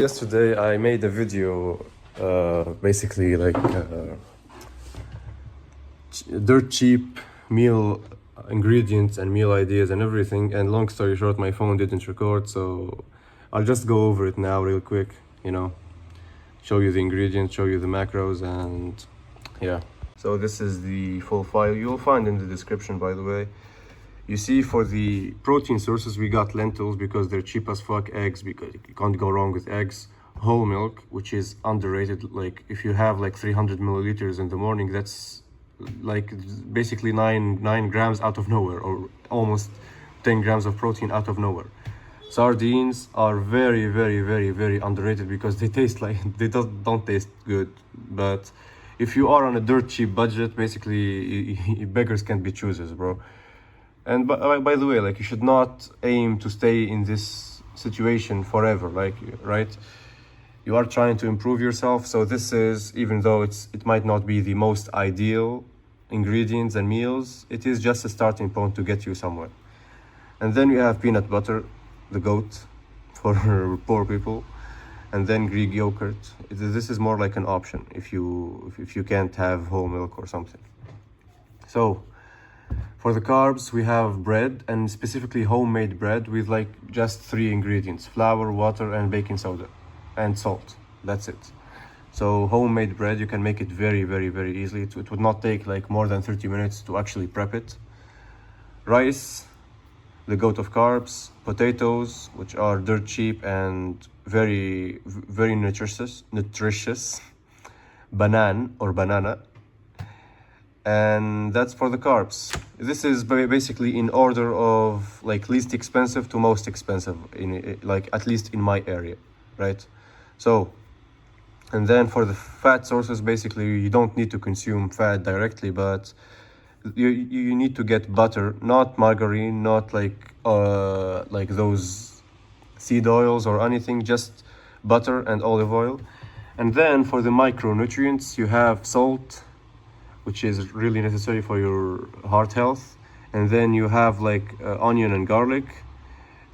Yesterday I made a video basically like dirt cheap meal ingredients and meal ideas and everything, and long story short my phone didn't record, so I'll just go over it now real quick, show you the ingredients, show you the macros, and yeah. So this is the full file, you'll find in the description, by the way. You see, for the protein sources, we got lentils because they're cheap as fuck, eggs because you can't go wrong with eggs, whole milk, which is underrated. Like if you have like 300 milliliters in the morning, that's like basically nine grams out of nowhere, or almost 10 grams of protein out of nowhere. Sardines are very, very, very, very underrated because they taste like they don't taste good. But if you are on a dirt cheap budget, basically beggars can't be choosers, bro. And by the way, like, you should not aim to stay in this situation forever, like, right? You are trying to improve yourself, so this is, even though it might not be the most ideal ingredients and meals, it is just a starting point to get you somewhere. And then you have peanut butter, the goat for poor people, and then Greek yogurt. This is more like an option if you can't have whole milk or something. So for the carbs, we have bread, and specifically homemade bread with like just 3 ingredients: flour, water, and baking soda, and salt. That's it. So homemade bread, you can make it very, very, very easily. It would not take like more than 30 minutes to actually prep it. Rice, the goat of carbs. Potatoes, which are dirt cheap and very, very nutritious. Banana, and that's for the carbs. This is basically in order of like least expensive to most expensive, in like at least in my area, right? So, and then for the fat sources, basically you don't need to consume fat directly, but you need to get butter, not margarine, not like those seed oils or anything, just butter and olive oil. And then for the micronutrients, you have salt, which is really necessary for your heart health. And then you have like onion and garlic,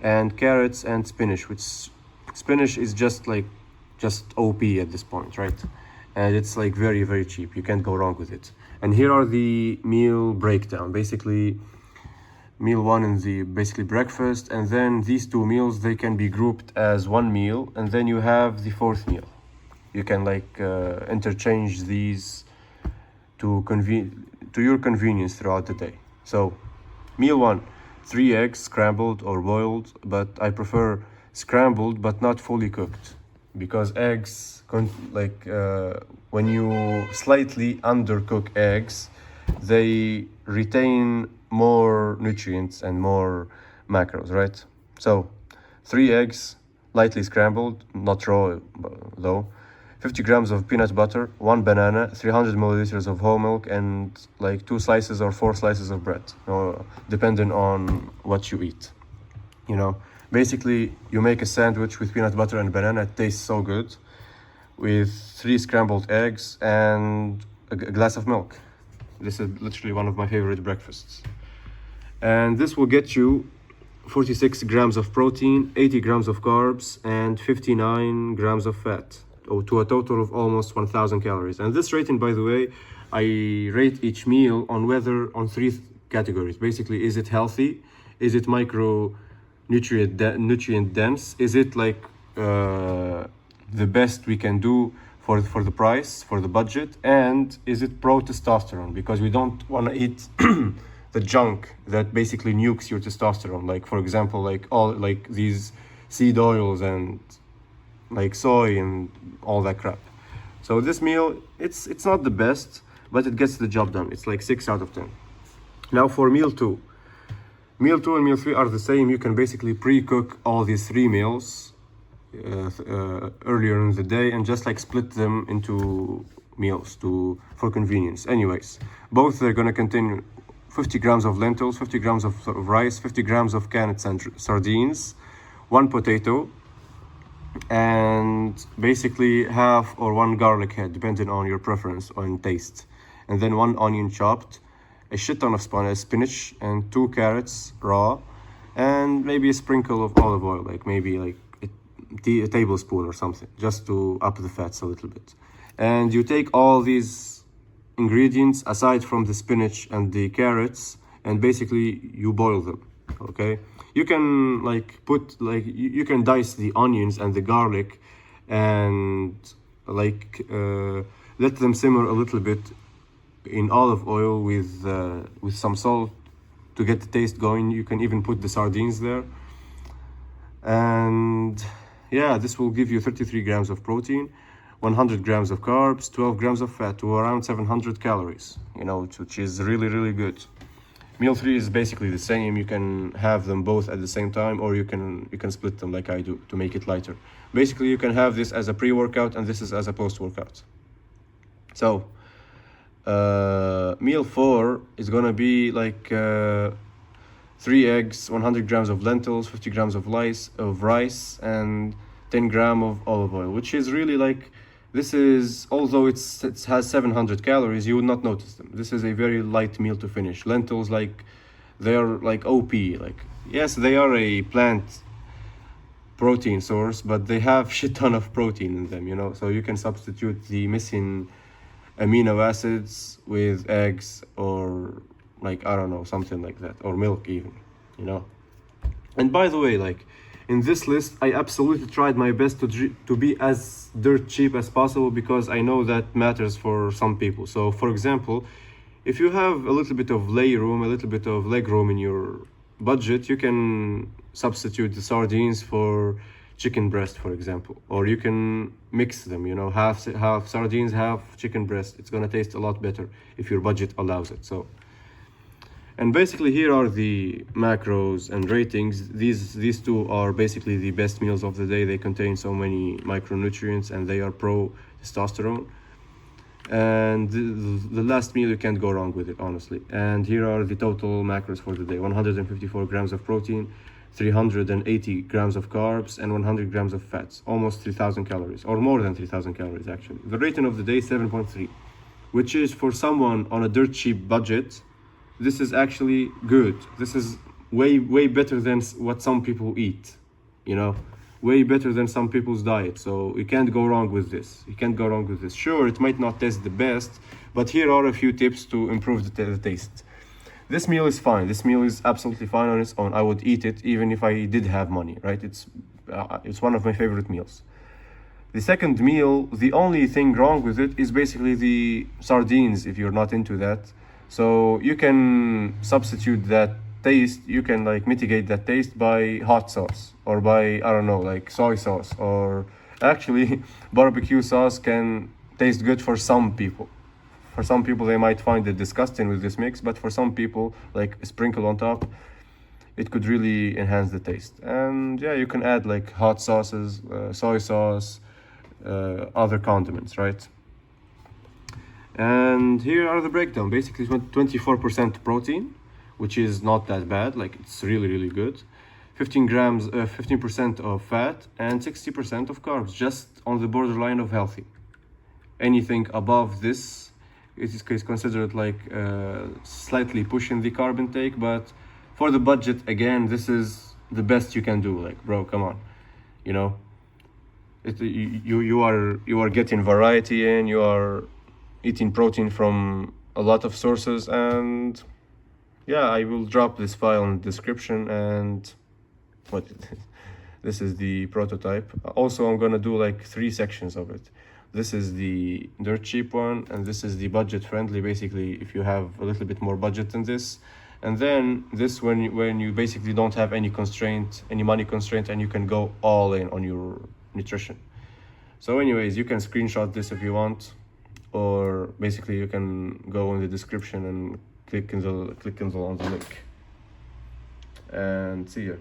and carrots and spinach, which spinach is just OP at this point, right? And it's like very, very cheap. You can't go wrong with it. And here are the meal breakdown. Basically, meal 1 is the basically breakfast, and then these 2 meals, they can be grouped as one meal, and then you have the 4th meal. You can like interchange these to your convenience throughout the day. So meal 1, 3 eggs, scrambled or boiled, but I prefer scrambled but not fully cooked, because eggs when you slightly undercook eggs, they retain more nutrients and more macros, right? So 3 eggs, lightly scrambled, not raw though. 50 grams of peanut butter, 1 banana, 300 milliliters of whole milk, and like 2 slices or 4 slices of bread, depending on what you eat. Basically, you make a sandwich with peanut butter and banana. It tastes so good, with 3 scrambled eggs and a glass of milk. This is literally one of my favorite breakfasts. And this will get you 46 grams of protein, 80 grams of carbs, and 59 grams of fat, to a total of almost 1000 calories. And this rating, by the way, I rate each meal on 3 categories. Basically, is it healthy? Is it nutrient dense? Is it like the best we can do for the price, for the budget? And is it pro testosterone? Because we don't want to eat the junk that basically nukes your testosterone, like for example like these seed oils and like soy and all that crap. So this meal, it's not the best, but it gets the job done. It's like 6 out of 10. Now for meal 2 and meal 3 are the same. You can basically pre-cook all these 3 meals earlier in the day and just like split them into meals for convenience. Anyways, both are gonna contain 50 grams of lentils, 50 grams of rice, 50 grams of canned sardines, 1 potato, and basically half or 1 garlic head, depending on your preference and taste, and then 1 onion chopped, a shit ton of spinach, and 2 carrots raw, and maybe a sprinkle of olive oil, like maybe like a tablespoon or something, just to up the fats a little bit. And you take all these ingredients aside from the spinach and the carrots, and basically you boil them. Okay, you can like put like you can dice the onions and the garlic and like let them simmer a little bit in olive oil with some salt to get the taste going. You can even put the sardines there, and yeah, this will give you 33 grams of protein, 100 grams of carbs, 12 grams of fat, to around 700 calories, you know, which is really, really good. Meal 3 is basically the same. You can have them both at the same time, or you can split them like I do to make it lighter. Basically, you can have this as a pre-workout and this is as a post-workout. So meal 4 is gonna be like 3 eggs, 100 grams of lentils, 50 grams of rice, and 10 grams of olive oil, which is really like, this is, although it has 700 calories, you would not notice them. This is a very light meal to finish. Lentils, like, they are like OP. Like, yes, they are a plant protein source, but they have shit ton of protein in them, you know? So you can substitute the missing amino acids with eggs, or like, I don't know, something like that, or milk even, you know? And by the way, like, in this list, I absolutely tried my best to be as dirt cheap as possible, because I know that matters for some people. So, for example, if you have a little bit of leg room in your budget, you can substitute the sardines for chicken breast, for example, or you can mix them, you know, half sardines, half chicken breast. It's gonna taste a lot better if your budget allows it. So, and basically here are the macros and ratings. These two are basically the best meals of the day. They contain so many micronutrients and they are pro testosterone. And the last meal, you can't go wrong with it, honestly. And here are the total macros for the day: 154 grams of protein, 380 grams of carbs, and 100 grams of fats. Almost 3,000 calories, or more than 3,000 calories actually. The rating of the day, 7.3, which is, for someone on a dirt cheap budget, this is actually good. This is way better than what some people eat, you know, way better than some people's diet. So you can't go wrong with this. Sure, it might not taste the best, but here are a few tips to improve the taste. This meal is fine. This meal is absolutely fine on its own. I would eat it even if I did have money, right? It's one of my favorite meals. The second meal, the only thing wrong with it is basically the sardines, if you're not into that. So you can substitute that taste, you can like mitigate that taste by hot sauce, or by, I don't know, like soy sauce, or actually barbecue sauce can taste good for some people. For some people, they might find it disgusting with this mix, but for some people, like a sprinkle on top, it could really enhance the taste. And yeah, you can add like hot sauces, soy sauce, other condiments, right? And here are the breakdown. Basically 24% protein, which is not that bad, like it's really good. 15% of fat, and 60% of carbs, just on the borderline of healthy. Anything above this is considered like slightly pushing the carb intake, but for the budget, again, this is the best you can do. Like, bro, come on, you know, you are getting variety in, you are eating protein from a lot of sources. And yeah, I will drop this file in the description. And what this is the prototype. Also, I'm gonna do like 3 sections of it. This is the dirt cheap one, and this is the budget friendly, basically if you have a little bit more budget than this. And then this when you basically don't have any money constraint, and you can go all in on your nutrition. So anyways, you can screenshot this if you want, or basically you can go in the description and click on the link, and see you.